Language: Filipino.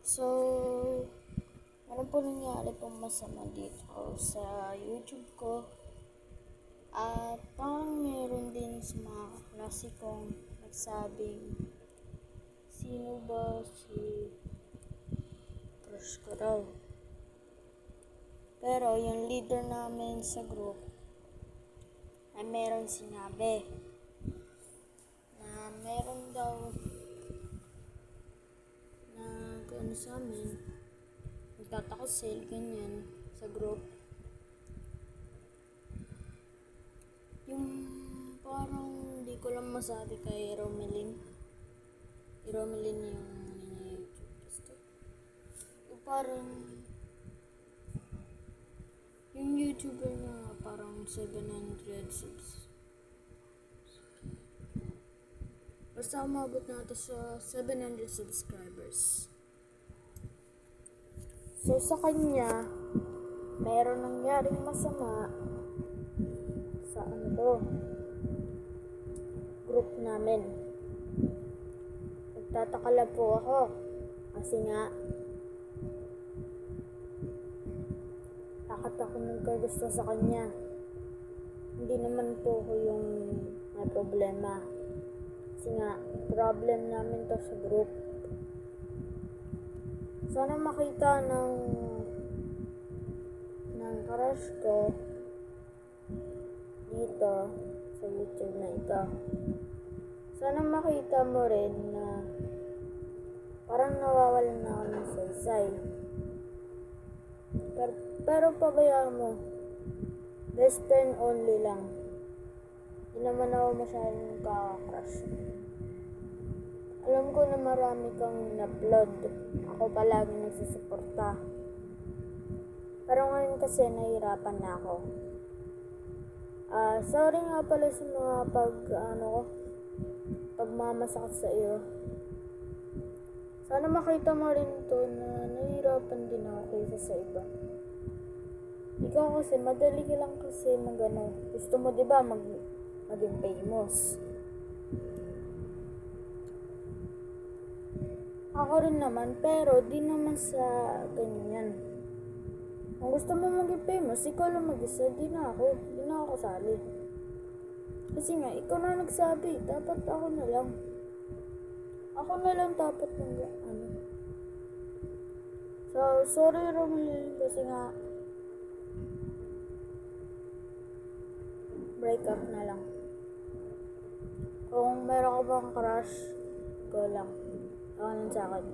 So, ano po nangyari pong masama dito sa YouTube ko? At parang meron din sa mga kaklase kong nagsabing, sino ba si crush ko daw? Pero yung leader namin sa group ay meron sinabi na meron daw na ano sa amin, nagtataksil ganyan sa group. Yung parang hindi ko lang masabi kay Romelin. Romelin yung YouTube. Yung parang yung YouTuber na parang 700 subs. Basta umabot na ito sa 700 subscribers. So sa kanya, meron nangyaring masama sa group namin. Nagtataka lang po ako kasi nga bakit ako nagkagusto sa kanya. Hindi naman po ako yung may problema. Kasi nga, problem namin to sa group. Sana makita ng crush ko dito sa YouTube na ito. Sana makita mo rin na parang nawawalan na ako ng saysay. Pero pabayaan mo, best friend only lang. Hindi naman ako masyadong kaka-crush. Alam ko na marami kang in-upload. Ako palagi nagsusuporta. Pero ngayon kasi nahihirapan na ako. Sorry nga pala sa mga pagmamasakit sa iyo. Sana makita mo rin to na nahihirapan din ako kaysa sa iba. Ikaw kasi, madali ka lang kasi gusto mo diba maging famous. Ako rin naman, pero di naman sa ganyan. Kung gusto mo maging famous, ikaw lang mag-isa, di na ako kasali. Kasi nga, ikaw na nagsabi, dapat ako na lang. Ako na lang dapat So, sorry Romel, kasi nga, break up na lang. Kung meron ka bang crush, go lang. Ako lang sa akin.